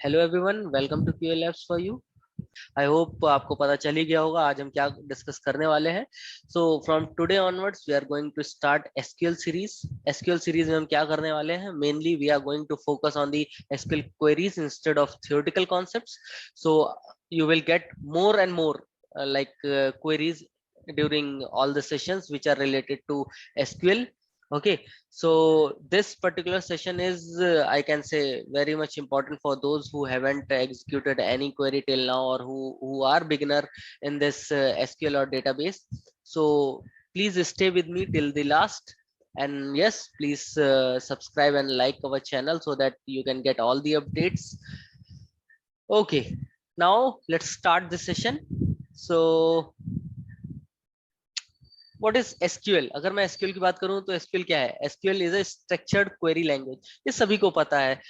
Hello everyone, welcome to QL labs for you. I hope आपको पता चल ही गया होगा आज हम क्या डिस्कस करने वाले हैं। So from today onwards we are going to start SQL series. SQL series में हम क्या करने वाले हैं, mainly we are going to focus on the SQL queries instead of theoretical concepts. So you will get more and more queries during all the sessions which are related to SQL. Okay, so this particular session is I can say very much important for those who haven't executed any query till now, or who are beginner in this SQL or database. So please stay with me till the last, and yes, please subscribe and like our channel so that you can get all the updates. Okay, now let's start the session. So what is SQL? अगर मैं SQL की बात करूं तो SQL क्या है? SQL is a structured query language. ये सभी को पता है।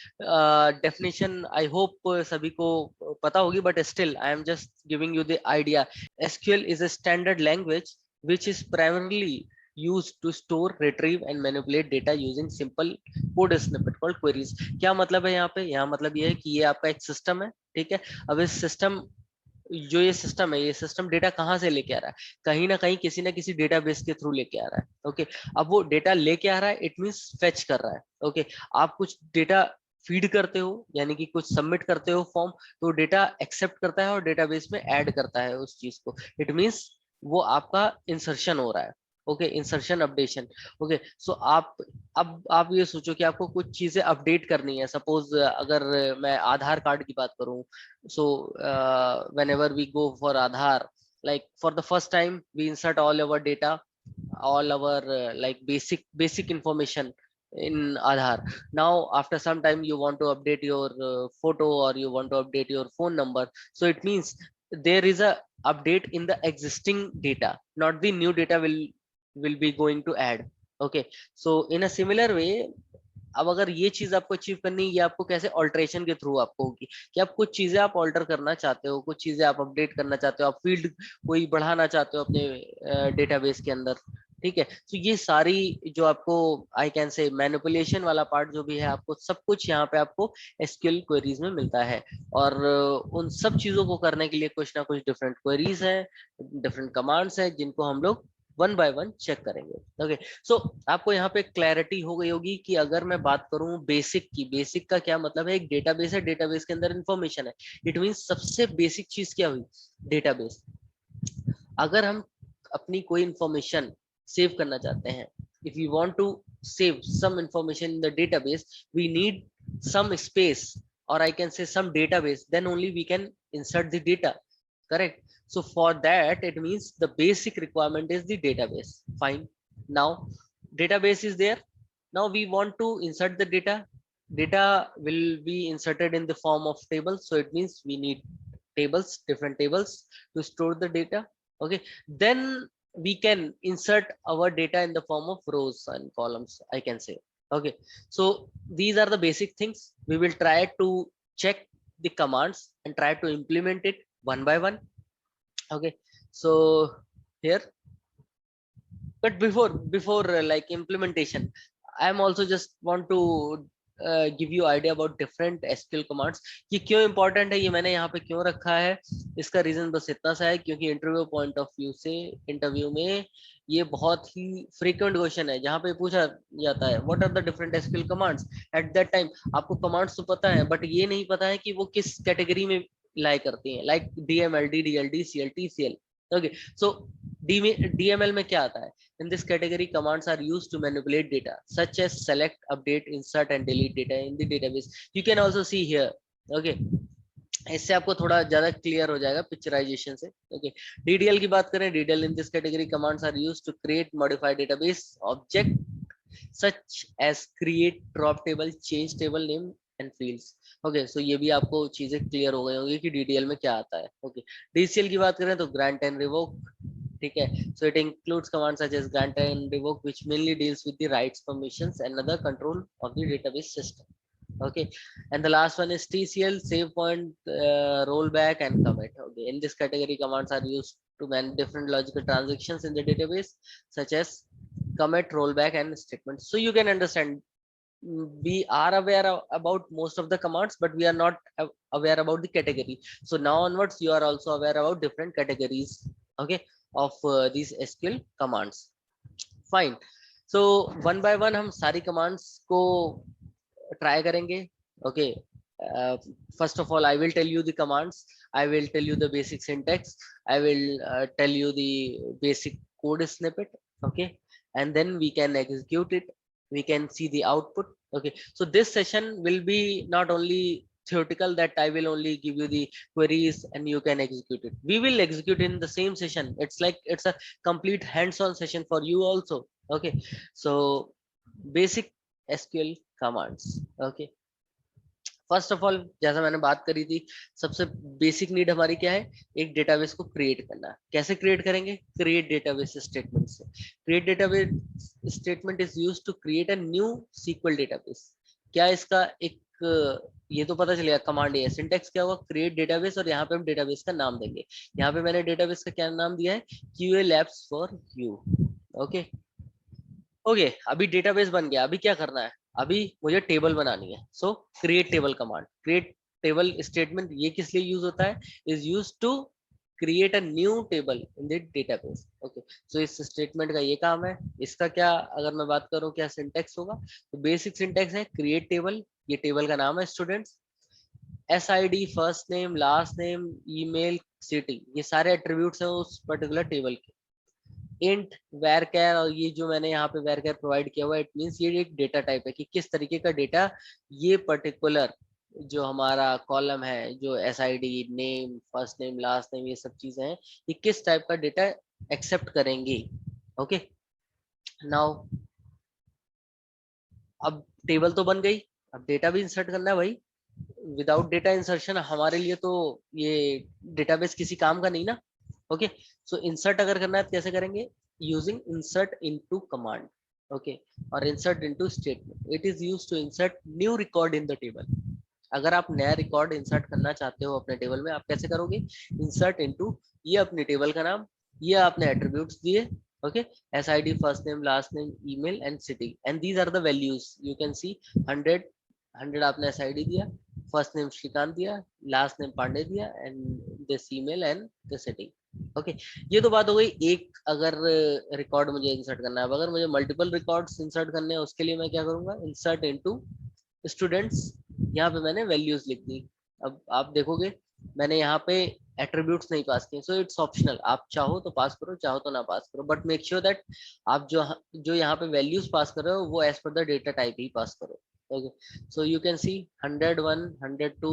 Definition I hope सभी को पता होगी, but still I am just giving you the idea. SQL is a standard language which is primarily used to store, retrieve and manipulate data using simple code snippet called queries. क्या मतलब है यहाँ पे? यहाँ मतलब ये है कि ये आपका एक सिस्टम है, ठीक है। अब इस सिस्टम, जो ये सिस्टम है, ये सिस्टम डेटा कहाँ से लेके आ रहा है? कहीं ना कहीं किसी ना किसी डेटाबेस के थ्रू लेके आ रहा है। ओके, अब वो डेटा लेके आ रहा है, इट मींस फेच कर रहा है। ओके, आप कुछ डेटा फीड करते हो, यानी कि कुछ सबमिट करते हो फॉर्म, तो डेटा एक्सेप्ट करता है और डेटाबेस में ऐड करता है उस चीज को। इट मींस वो आपका इंसर्शन हो रहा है। Okay, insertion updation. ओके, सो अब आप ये सोचो कि आपको कुछ चीजें अपडेट करनी है। सपोज अगर मैं आधार कार्ड की बात करूं, so whenever we go for Aadhaar, like for the first time we insert all our data, all our like basic information in Aadhaar. Now after some time you want to update your photo, or you want to update your phone number, so it means there is a update in the existing data, not the new data will be going to add. Okay, so in a similar way, अब अगर ये चीज आपको achieve करनी है, ये आपको कैसे ऑल्टरेशन के थ्रू आपको होगी कि आप कुछ चीजें आप ऑल्टर करना चाहते हो, कुछ चीजें आप अपडेट करना चाहते हो, आप फील्ड कोई बढ़ाना चाहते हो अपने डेटाबेस के अंदर, ठीक है। तो ये सारी जो आपको आई कैन से मैनिपुलेशन वाला पार्ट जो भी है, आपको सब कुछ यहाँ पे आपको एसक्यूएल क्वेरीज में मिलता है। और उन सब चीजों को करने के लिए कुछ ना कुछ डिफरेंट क्वेरीज है, डिफरेंट कमांड्स है, जिनको हम लोग वन बाय वन चेक करेंगे। ओके, सो आपको यहाँ पे क्लैरिटी हो गई होगी कि अगर मैं बात करूं बेसिक की, बेसिक का क्या मतलब है? एक डेटाबेस है, डेटाबेस के अंदर इंफॉर्मेशन है। इट मींस सबसे बेसिक चीज क्या हुई? डेटाबेस। अगर हम अपनी कोई इंफॉर्मेशन सेव करना चाहते हैं, if you want to save some information in the database, we need some space, or I can say some database, then only we can insert the data, correct? So for that, it means the basic requirement is the database. Fine, now database is there. Now we want to insert the data. Data will be inserted in the form of tables, so it means we need tables, different tables to store the data. Okay, then we can insert our data in the form of rows and columns, I can say. Okay, so these are the basic things. We will try to check the commands and try to implement it one by one. Okay, so here, but before like implementation, I am also just want to give you idea about different SQL commands कि क्यों important है, ये मैंने यहाँ पे क्यों रखा है। इसका रीजन बस इतना सा है क्योंकि इंटरव्यू पॉइंट ऑफ व्यू से, इंटरव्यू में ये बहुत ही फ्रीक्वेंट क्वेश्चन है, जहाँ पे पूछा जाता है what are the different SQL commands. At that time आपको कमांड्स तो पता है, बट ये नहीं पता है कि वो किस कैटेगरी में लाई करती हैं, like DML, DDL, DCL, TCL। Okay, so DML में क्या आता है? In this category, commands are used to manipulate data, such as select, update, insert, and delete data in the database. You can also see here. Okay, इससे आपको थोड़ा ज्यादा clear हो जाएगा पिक्चराइजेशन से। ओके, DDL की बात करें, DDL in this category commands are used to create, modify database object such as create, drop table, change table name and fields. Okay, so ये भी आपको चीजें क्लियर हो गई होंगी कि DDL में क्या आता है। ओके, DCL की बात करें तो grant and revoke, ठीक है। So it includes commands such as grant and revoke, which mainly deals with the rights, permissions and other control of the database system. Okay, and the last one is TCL, save point, rollback and commit. Okay, in this category, commands are used to manage different logical transactions in the database, such as commit, rollback and statement. So you can understand we are aware about most of the commands, but we are not aware about the category. So now onwards you are also aware about different categories, okay, of these SQL commands. Fine. So one by one हम सारी commands को try करेंगे. Okay. First of all, I will tell you the commands. I will tell you the basic syntax. I will tell you the basic code snippet. Okay, and then we can execute it. We can see the output. Okay, so this session will be not only theoretical, that I will only give you the queries and you can execute it. We will execute in the same session. It's like it's a complete hands-on session for you also. Okay, so basic SQL commands. Okay, first of all जैसा मैंने बात करी थी, सबसे basic need हमारी क्या है, एक डेटाबेस को क्रिएट करना. कैसे क्रिएट करेंगे, क्रिएट डेटाबेस स्टेटमेंट से. Create database statement is used to create a new sequel database. क्या इसका एक ये तो पता चलेगा कमांड है. सिंटेक्स क्या होगा, क्रिएट डेटाबेस, और यहाँ पे हम डेटाबेस का नाम देंगे. यहाँ पे मैंने डेटाबेस का क्या नाम दिया है, QA Labs for you. Okay okay, अभी डेटाबेस बन गया. अभी क्या करना है, अभी मुझे टेबल बनानी है. So create table command, create table statement ये किस लिए यूज होता है, is use to create a new table in the database. Okay, so इस स्टेटमेंट का ये काम है. इसका क्या, अगर मैं बात करूं क्या सिंटेक्स होगा, तो बेसिक सिंटेक्स है क्रिएट टेबल. ये टेबल का नाम है students. SID, first name, last name, email, city, ये सारे एट्रीब्यूट्स हैं उस पर्टिकुलर टेबल के. इंट वैरचर, और ये जो मैंने यहाँ पे वैरचर प्रोवाइड किया हुआ है, इट मींस ये एक डेटा टाइप है कि किस तरीके का डेटा ये पर्टिकुलर जो हमारा कॉलम है, जो SID, name, first name, last name, ये सब चीजें हैं, ये किस टाइप का डेटा एक्सेप्ट करेंगे. ओके, नाउ अब टेबल तो बन गई, अब डेटा भी इंसर्ट करना है भाई. विदाउट डेटा इंसर्शन हमारे लिए तो ये डेटाबेस किसी काम का नहीं ना. ओके, सो इंसर्ट अगर करना है तो कैसे करेंगे, using insert into command. Okay, और insert into statement. It is used to insert new record in the table. अगर आप नया रिकॉर्ड इंसर्ट करना चाहते हो अपने टेबल में, आप कैसे करोगे, इंसर्ट इनटू, ये अपने टेबल का नाम, ये आपने एट्रीब्यूट्स दिए. Okay, SID, first name, last name, email and city, and these are the values. You can see 100 आपने SID दिया, फर्स्ट नेम श्रीकांत दिया, लास्ट नेम पांडे दिया, and this email and the city. Okay, ये तो बात हो गई एक. अगर रिकॉर्ड मुझे इंसर्ट करना है, अगर मुझे मल्टीपल रिकॉर्ड्स इंसर्ट करने हैं, उसके लिए मैं क्या करूंगा, इंसर्ट इनटू स्टूडेंट्स. यहाँ पे मैंने वैल्यूज लिख दी. अब आप देखोगे मैंने यहाँ पे एट्रीब्यूट्स नहीं पास किए. सो इट्स ऑप्शनल, आप चाहो तो पास करो, चाहो तो ना पास करो, बट मेक श्योर दैट आप जो जो यहाँ पे वैल्यूज पास कर रहे हो वो as per the data type ही पास करो. Okay, so you can see 101, 102,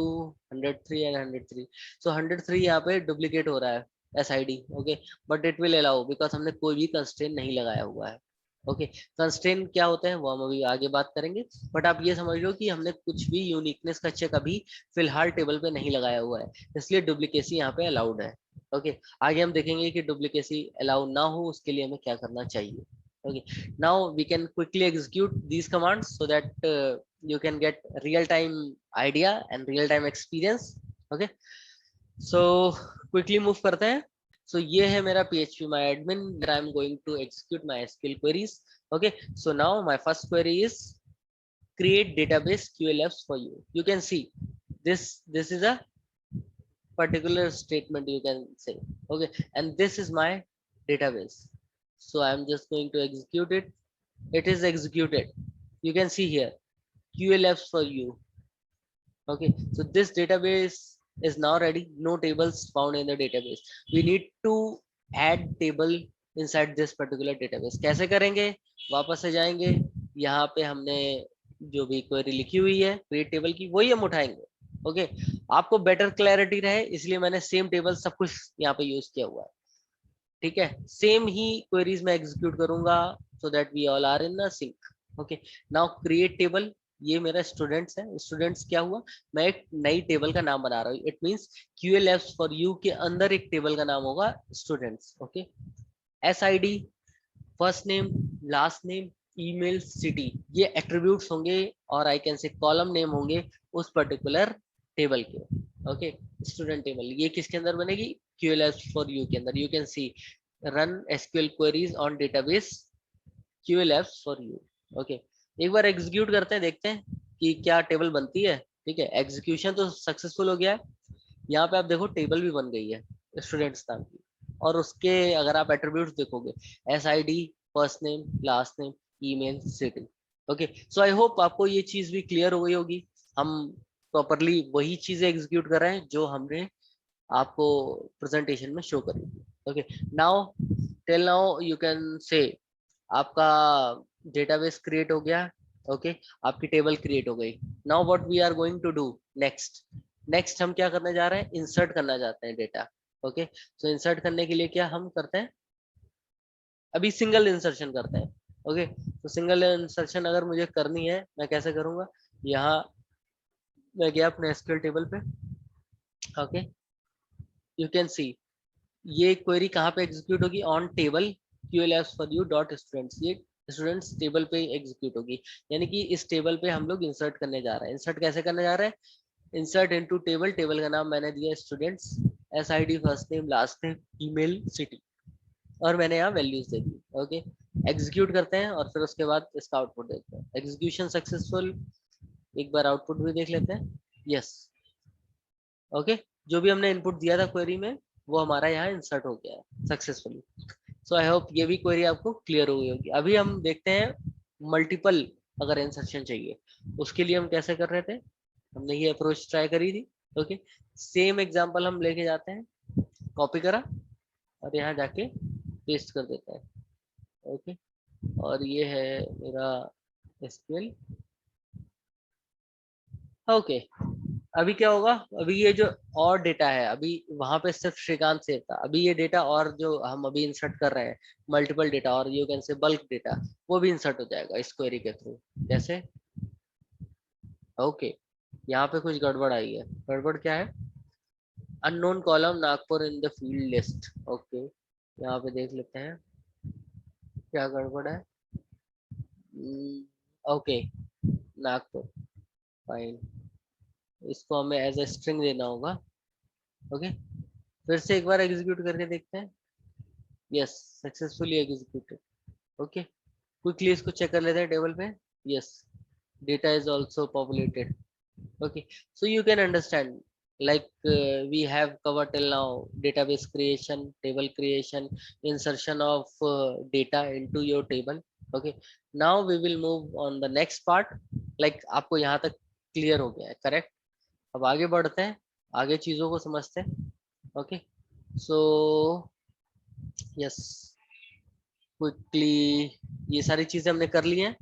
103 and 103. So 103 यहाँ पे डुप्लीकेट हो रहा है SID. Okay, but it will allow because हमने कोई भी कंस्ट्रेंट नहीं लगाया हुआ है. ओके, कंस्ट्रेंट क्या होते हैं वो हम अभी आगे बात करेंगे, बट आप ये समझ लो कि हमने कुछ भी यूनिकनेस का चेक अभी फिलहाल टेबल पे नहीं लगाया हुआ है, इसलिए डुप्लीकेसी यहाँ पे अलाउड है. ओके, आगे हम देखेंगे कि डुप्लीकेसी अलाउ ना हो उसके लिए हमें क्या करना चाहिए. Okay, now we can quickly execute these commands so that you can get real time idea and real time experience. Okay, so quickly move करते हैं. So ये है मेरा PHP my admin that I'm going to execute my SQL queries. Okay, so now my first query is create database QLFs for you. You can see this is a particular statement, you can say. Okay, and this is my database. So I'm just going to execute it. It is executed. You can see here QLFs for you. Okay, so this database is now ready. No tables found in the database. We need to add table inside this particular database. कैसे करेंगे, वापस से जाएंगे, यहाँ पे हमने जो भी क्वेरी लिखी हुई है क्रिएट टेबल की, वही हम उठाएंगे. ओके, आपको बेटर क्लैरिटी रहे इसलिए मैंने सेम टेबल सब कुछ यहाँ पे यूज किया हुआ है. ठीक है, सेम ही क्वेरीज में एग्जीक्यूट करूंगा so that we all are in sync. Okay, now create table. ये मेरा स्टूडेंट्स है. स्टूडेंट्स क्या हुआ, मैं एक नई टेबल का नाम बना रहा हूँ. It means QA Labs for you के अंदर एक टेबल का नाम होगा students. Okay, SID, first name, last name, email, city, ये एट्रीब्यूट्स होंगे और आई कैन से कॉलम नेम होंगे उस पर्टिकुलर टेबल के. ओके, स्टूडेंट टेबल ये किसके अंदर बनेगी, QA Labs फॉर यू के अंदर. You can C run SQL queries on database QA Labs for you. Okay, एक बार एग्जीक्यूट करते हैं, देखते हैं कि क्या टेबल बनती है। ठीक है, एग्जीक्यूशन तो सक्सेसफुल हो गया है। यहाँ पे आप देखो टेबल भी बन गई है स्टूडेंट्स नाम की। और उसके अगर आप एट्रीब्यूट्स देखोगे, SID, first name, last name, email, city. Okay, सो आई होप आपको ये चीज भी क्लियर हो गई होगी। हम प्रॉपरली वही चीजें एग्जीक्यूट कर रहे हैं जो हमने आपको प्रेजेंटेशन में शो करी थी। Okay, now till now you can say आपका डेटाबेस क्रिएट हो गया। ओके, आपकी टेबल क्रिएट हो गई। Now what we are going to do next, next हम क्या करने जा रहे हैं, इंसर्ट करना चाहते हैं डेटा। ओके, सो इंसर्ट करने के लिए क्या हम करते हैं, अभी सिंगल इंसर्शन करते हैं। ओके, तो सिंगल इंसर्शन अगर मुझे करनी है मैं कैसे करूंगा, यहाँ मैं गया अपने एसक्यूएल टेबल पे। ओके, यू कैन सी ये क्वेरी कहाँ पे एग्जीक्यूट होगी, on table QLS for you dot students, ये स्टूडेंट्स टेबल पे एग्जीक्यूट होगी। यानी कि इस टेबल पे हम लोग इंसर्ट करने जा रहे हैं। इंसर्ट कैसे करने जा रहे हैं, इंसर्ट इनटू टेबल, टेबल का नाम मैंने दिया students, SID, first name, last name, email, city, और मैंने यहाँ वैल्यूज दे दी। ओके, एग्जीक्यूट करते हैं और फिर उसके बाद इसका आउटपुट देखते हैं। एग्जीक्यूशन सक्सेसफुल, एक बार आउटपुट भी देख लेते हैं। यस, ओके, जो भी हमने इनपुट दिया था क्वेरी में वो हमारा यहाँ इंसर्ट हो गया है सक्सेसफुली। सो आई होप ये भी क्वेरी आपको क्लियर हो गई होगी। अभी हम देखते हैं मल्टीपल अगर इंसर्शन चाहिए उसके लिए हम कैसे कर रहे थे, हमने ये अप्रोच ट्राई करी थी। ओके, सेम एग्जांपल हम लेके जाते हैं, कॉपी करा और यहाँ जाके पेस्ट कर देता है। ओके, और ये है मेरा SQL। ओके, अभी क्या होगा, अभी ये जो और डेटा है, अभी वहां पे सिर्फ श्रीकांत सेव था, अभी ये डेटा और जो हम अभी इंसर्ट कर रहे हैं मल्टीपल डेटा और you can say bulk data, वो भी इंसर्ट हो जाएगा इस क्वेरी के थ्रू। जैसे ओके, यहाँ पे कुछ गड़बड़ आई है। गड़बड़ क्या है, unknown column Nagpur in the field list. Okay, यहाँ पे देख लेते हैं क्या गड़बड़ है। ओके, नागपुर, फाइन, इसको हमें एज ए स्ट्रिंग देना होगा। ओके, फिर से एक बार एग्जीक्यूट करके देखते हैं। Yes, successfully executed. Okay, quickly इसको चेक कर लेते हैं टेबल पे। Yes, data is also populated. okay, so you can understand like we have covered till now database creation, table creation, insertion of data into your table. Okay, now we will move on the next part, like आपको यहाँ तक clear हो गया है, correct. अब आगे बढ़ते हैं, आगे चीजों को समझते हैं। ओके, सो यस, क्विकली ये सारी चीजें हमने कर ली हैं।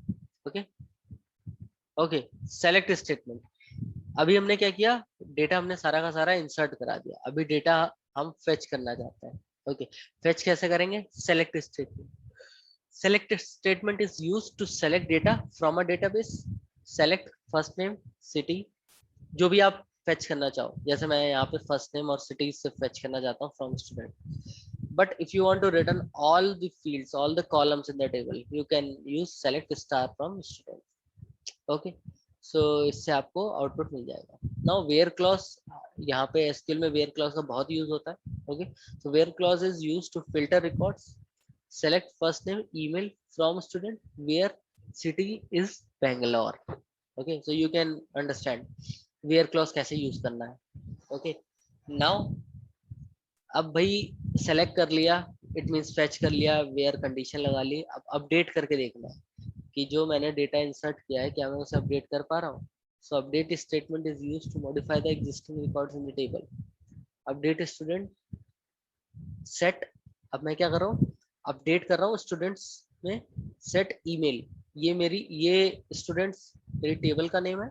ओके, ओके, सेलेक्ट स्टेटमेंट, अभी हमने क्या किया, डेटा हमने सारा का सारा इंसर्ट करा दिया, अभी डेटा हम फेच करना चाहते हैं। ओके, फेच कैसे करेंगे, select statement, select statement is used to select data from a database. Select first name, city, जो भी आप फेच करना चाहो, जैसे मैं यहाँ पे फर्स्ट नेम और सिटी से फेच करना चाहता हूँ from student. But if you want to return all the fields, all the columns in the table, you can use select star from student। Okay, so इससे आपको आउटपुट मिल जाएगा। Now where clause, यहाँ पे SQL में where clause का बहुत use होता है। Okay, so where clause is use to filter records, select first name email from student where city is Bangalore. Okay, so you can understand where clause कैसे use करना है। ओके, नाउ अब भाई select कर लिया, इट मीन्स फेच कर लिया, where condition लगा ली, अब अपडेट करके देखना है कि जो मैंने डेटा इंसर्ट किया है क्या मैं उसे अपडेट कर पा रहा हूँ। So update statement is used to modify the existing records in the table. Update student set, अब मैं क्या कर रहा हूँ, अपडेट कर रहा हूँ स्टूडेंट्स में। सेट ईमेल, ये मेरी ये स्टूडेंट्स मेरी टेबल का नेम है।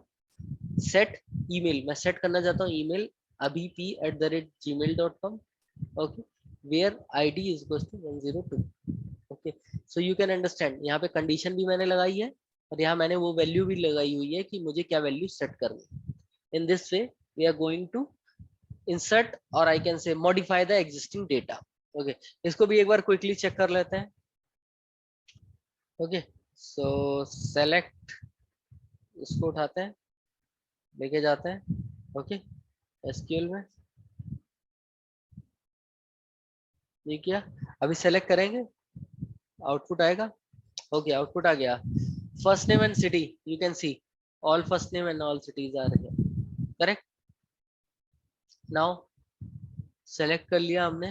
सेट ईमेल, मैं सेट करना चाहता हूँ email abp@gmail.com। Okay, where ID is equals to 102। Okay, so you can understand, यहाँ पे कंडीशन भी मैंने लगाई है और यहाँ मैंने वो वैल्यू भी लगाई हुई है कि मुझे क्या वैल्यू सेट करनी। In this way we are going to insert और I can say modify the existing data. Okay, इसको भी एक बार क्विकली चेक कर लेते हैं। ओके, सो सेलेक्ट, इसको उठाते हैं, लेके जाते हैं। ओके, एसक्यूएल में ये किया, अभी सेलेक्ट करेंगे, आउटपुट आएगा। ओके, आउटपुट आ गया। first name and city, you can see all first name and all cities are here, correct. now select कर लिया हमने,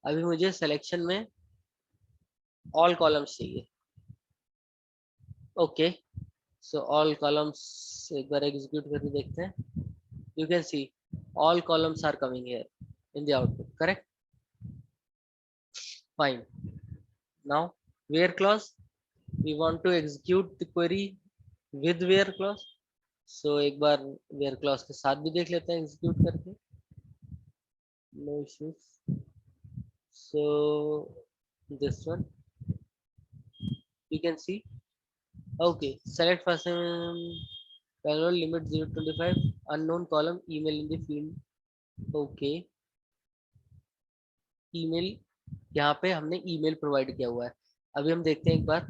अभी मुझे selection में all columns चाहिए. ओके, सो ऑल कॉलम्स एक बार एग्जीक्यूट करके देखते हैं. You can C all columns are coming here in the output, correct. Fine. Now where clause, we want to execute the query with where clause. So एक बार where clause के साथ भी देख लेते हैं execute करके. No issues. So this one you can see. Okay, select first name, parallel limit 0 to 25, unknown column, email in the field. Okay, email, यहाँ पे हमने ईमेल प्रोवाइड किया हुआ है. अभी हम देखते हैं एक बार,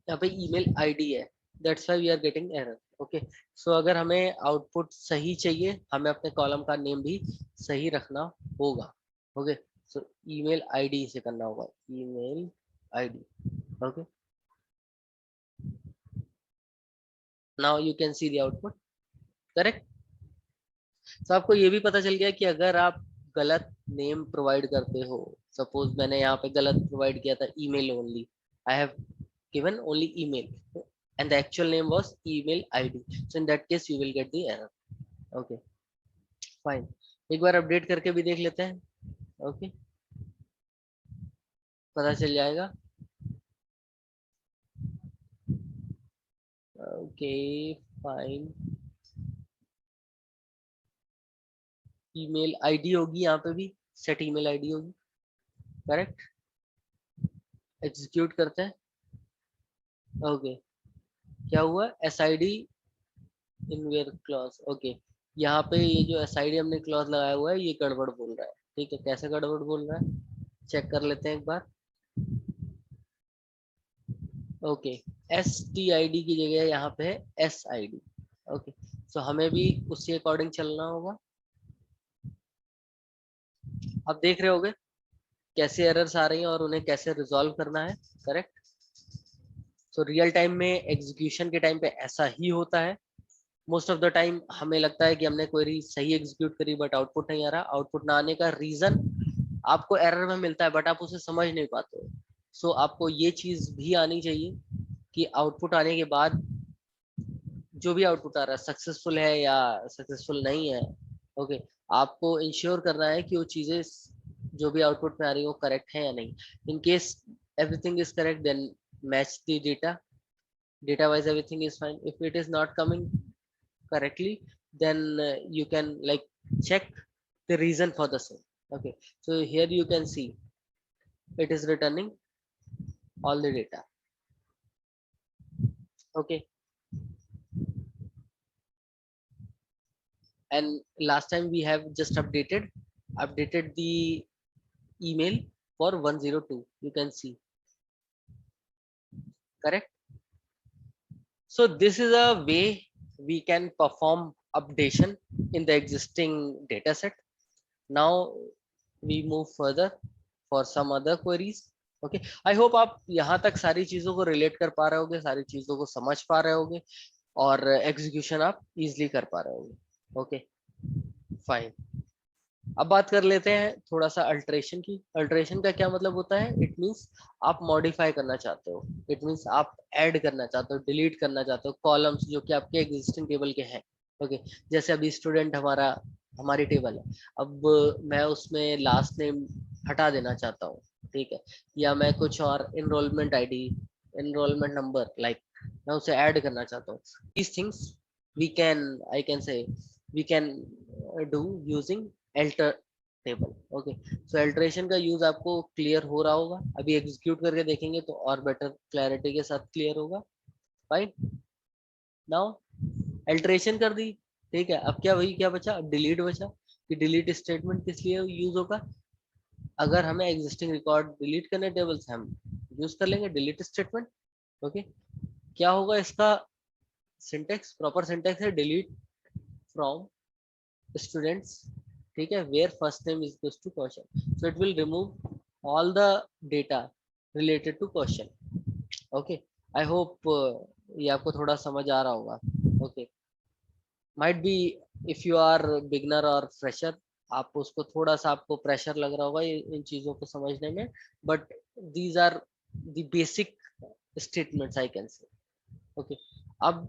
यहाँ पे ईमेल आईडी है, that's why we are getting error. Okay, so अगर हमें आउटपुट सही चाहिए, हमें अपने कॉलम का नेम भी सही रखना होगा. ओके, सो ईमेल आईडी से करना होगा, email ID. Okay, now you can see the output, correct. तो आपको ये भी पता चल गया कि अगर आप गलत नेम प्रोवाइड करते हो, सपोज मैंने यहाँ पे गलत प्रोवाइड किया था email only, I have given only email and the actual name was email id, so in that case you will get the error. Okay, fine. एक बार अपडेट करके भी देख लेते हैं. ओके, पता चल जाएगा. Okay, fine. ईमेल आईडी होगी यहाँ पे भी, सेट ईमेल आईडी होगी, करेक्ट. एग्जीक्यूट करते हैं. ओके, क्या हुआ, S I D in where clause. Okay, यहाँ पे ये जो एस आई डी हमने क्लॉज लगाया हुआ है, ये गड़बड़ बोल रहा है. ठीक है, कैसे गड़बड़ बोल रहा है, चेक कर लेते हैं एक बार. Okay, S T I D की जगह यहाँ पे है S I D. Okay, so हमें भी उसी अकॉर्डिंग चलना होगा. आप देख रहे होगे कैसे एरर्स आ रही हैं और उन्हें कैसे रिजॉल्व करना है, करेक्ट. सो रियल टाइम में एग्जीक्यूशन के टाइम पे ऐसा ही होता है. मोस्ट ऑफ द टाइम हमें लगता है कि हमने क्वेरी सही एग्जीक्यूट करी, बट आउटपुट नहीं आ रहा. आउटपुट ना आने का रीजन आपको एरर में मिलता है, बट आप उसे समझ नहीं पाते हो. सो आपको ये चीज भी आनी चाहिए कि आउटपुट आने के बाद जो भी आउटपुट आ रहा है सक्सेसफुल है या सक्सेसफुल नहीं है. ओके, आपको इंश्योर करना है कि वो चीजें जो भी आउटपुट में आ रही है वो करेक्ट है या नहीं. In case everything is correct, then match the data wise everything is fine. If it is not coming correctly, then you can like check the reason for the same. Okay, so here you can see it is returning all the data. Okay, and last time we have just updated the email for 102, you can see, correct. So this is a way we can perform updation in the existing data set. Now we move further for some other queries. Okay, I hope आप यहाँ तक सारी चीजों को relate कर पा रहे होगे, सारी चीजों को समझ पा रहे होगे और एग्जीक्यूशन आप इजिली कर पा रहे होगे. Okay, fine. अब बात कर लेते हैं थोड़ा सा अल्टरेशन की. अल्टरेशन का क्या मतलब होता है, इट मींस आप मॉडिफाई करना चाहते हो, इट मींस आप ऐड करना चाहते हो, डिलीट करना चाहते हो कॉलम्स जो कि आपके एग्जिस्टिंग टेबल के हैं. ओके, जैसे अभी स्टूडेंट हमारी टेबल है, अब मैं उसमें लास्ट नेम हटा देना चाहता हूँ, ठीक है, या मैं कुछ और enrolment ID, enrolment number like मैं उसे ऐड करना चाहता हूँ. these things I can say we can do using alter table. Okay, so alteration का यूज आपको क्लियर हो रहा होगा, अभी एग्जीक्यूट करके देखेंगे तो और बेटर क्लैरिटी के साथ क्लियर होगा. फाइन. नाउ अल्टरेशन कर दी, ठीक है, अब क्या वही क्या बचा, अब डिलीट बचा. कि डिलीट स्टेटमेंट किस लिए यूज होगा, अगर हमें एग्जिस्टिंग रिकॉर्ड डिलीट करने टेबल से, हम यूज कर लेंगे डिलीट स्टेटमेंट. ओके, क्या होगा इसका सिंटेक्स, प्रॉपर सिंटेक्स है डिलीट फ्रॉम स्टूडेंट्स, ठीक है, where first name is equals to question. So it will remove all the data related to question. Okay, I hope ये आपको थोड़ा समझ आ रहा होगा. Okay, might be if you are beginner or fresher, आप उसको थोड़ा सा आपको प्रेशर लग रहा होगा इन चीजों को समझने में, but these are the basic statements I can say. Okay, अब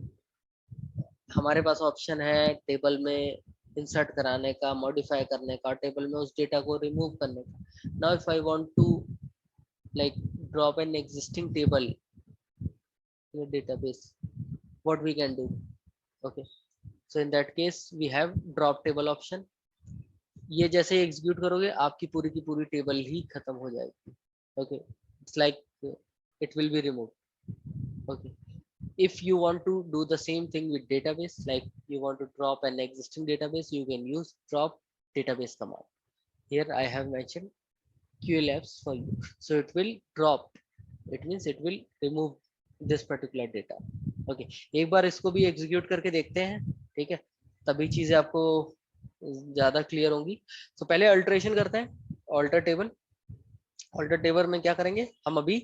हमारे पास ऑप्शन है टेबल में इंसर्ट कराने का, मॉडिफाई करने का, टेबल में उस डेटा को रिमूव करने का. Now if I want to like drop an existing table in a database, what we can do? Okay, so in that case we have drop table option. ये जैसे ही execute करोगे आपकी पूरी की पूरी टेबल ही खत्म हो जाएगी. Okay, it's like it will be removed. Okay, if you want to do the same thing with database, like you want to drop an existing database, you can use drop database command. Here I have mentioned QLFs for you, so it will drop, it means it will remove this particular data. Okay, एक बार इसको भी execute करके देखते हैं, ठीक है, तभी चीजें आपको ज्यादा क्लियर होंगी. तो पहले अल्टरेशन करते हैं. ऑल्टर टेबल, ऑल्टर टेबल में क्या करेंगे, हम अभी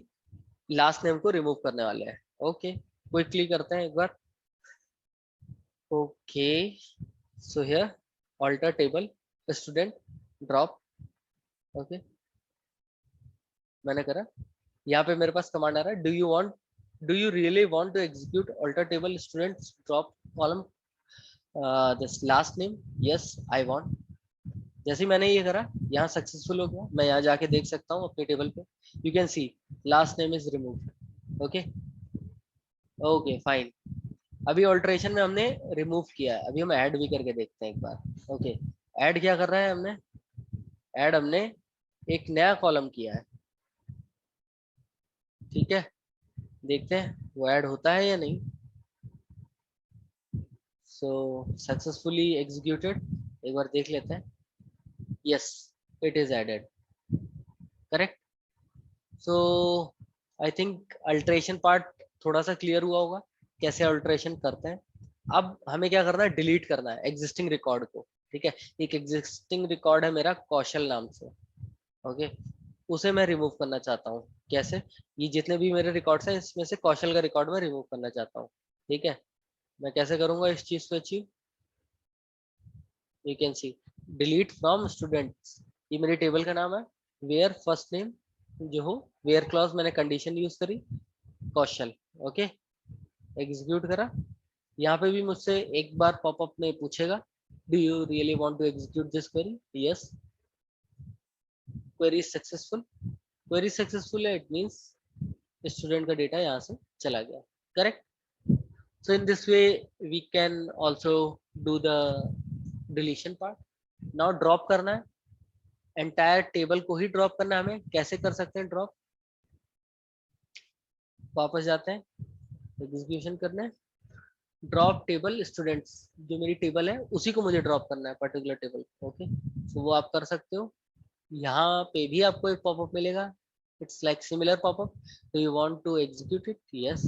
लास्ट नेम को रिमूव करने वाले हैं. ओके, क्विकली करते हैं एक बार. Okay, so here alter table student drop. Okay, मैंने करा. यहाँ पे मेरे पास कमांड आ रहा है, do you really want to execute alter table students drop column this last name? Yes, I want. जैसे ही मैंने ये करा, यहाँ सक्सेसफुल हो गया. मैं यहाँ जाके देख सकता हूँ अपने टेबल पे. You can C last name is removed. Okay, okay fine. अभी ऑल्टरेशन में हमने रिमूव किया है, अभी हम ऐड भी करके देखते हैं एक बार. ओके, ऐड क्या कर रहे हैं हमने, ऐड हमने एक नया कॉलम किया है. ठीक है, देखते हैं वो ऐड होता है या नहीं. सो सक्सेसफुली एग्जीक्यूटेड, एक बार देख लेते हैं. Yes, it is added. Correct. So I think alteration part थोड़ा सा क्लियर हुआ होगा, कैसे अल्टरेशन करते हैं. अब हमें क्या करना है, डिलीट करना है एग्जिस्टिंग रिकॉर्ड को. ठीक है, एक एग्जिस्टिंग रिकॉर्ड है मेरा कौशल नाम से. ओके, उसे मैं रिमूव करना चाहता हूँ. कैसे, ये जितने भी मेरे रिकॉर्ड्स हैं इसमें से कौशल का रिकॉर्ड मैं रिमूव करना चाहता हूँ. ठीक है, मैं कैसे करूंगा इस चीज को achieve. You can C delete from students, ये मेरी टेबल का नाम है. वेयर फर्स्ट नेम जो हो, वेयर क्लॉज मैंने कंडीशन यूज करी, कौशल. ओके, एग्जीक्यूट करा. यहाँ पे भी मुझसे एक बार पॉपअप में पूछेगा, do you really want to execute this query. Yes, query successful. Query successful है, इट मींस स्टूडेंट का डेटा यहाँ से चला गया. Correct. So in this way we can also do the deletion part. Now drop करना है, entire table को ही drop करना है हमें. कैसे कर सकते हैं drop, वापस जाते हैं, एग्जीक्यूशन करना है. ड्रॉप टेबल स्टूडेंट्स, जो मेरी टेबल है उसी को मुझे ड्रॉप करना है, पर्टिकुलर टेबल. ओके, तो वो आप कर सकते हो. यहाँ पे भी आपको एक पॉपअप मिलेगा, it's like similar popup. Do you want to execute it. Yes,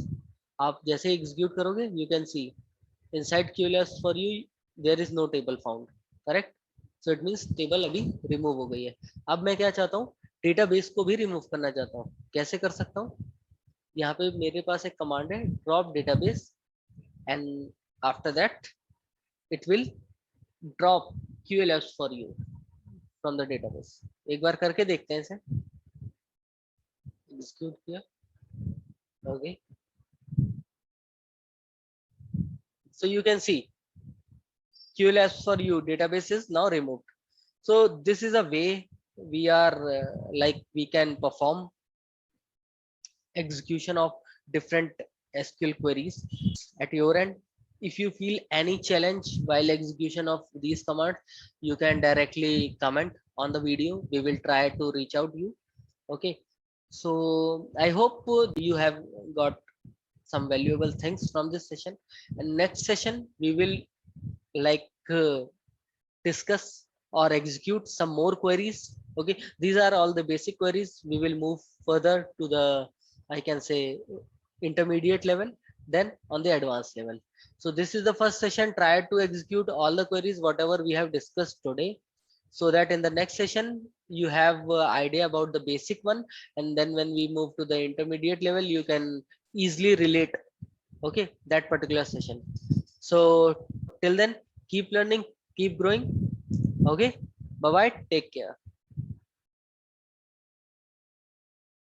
आप जैसे एग्जीक्यूट करोगे you can see inside QLS for you there is no table found. Correct. So it means table अभी रिमूव हो गई है. अब मैं क्या चाहता हूँ, डेटाबेस को भी रिमूव करना चाहता हूँ. कैसे कर सकता हूँ, यहाँ पे मेरे पास एक कमांड है drop database, and after that it will drop QLS for you from the database. एक बार करके देखते हैं इसे. एग्जीक्यूट किया. Okay, so you can see QLS for you database is now removed. So this is a way we are like we can perform execution of different SQL queries at your end. If you feel any challenge while execution of these commands, you can directly comment on the video. We will try to reach out to you. Okay, so I hope you have got some valuable things from this session, and next session we will like discuss or execute some more queries. Okay, these are all the basic queries. We will move further to the, I can say, intermediate level, then on the advanced level. So this is the first session. Try to execute all the queries whatever we have discussed today, so that in the next session you have idea about the basic one, and then when we move to the intermediate level, you can easily relate, okay, that particular session. So till then, keep learning, keep growing. Okay, bye bye, take care.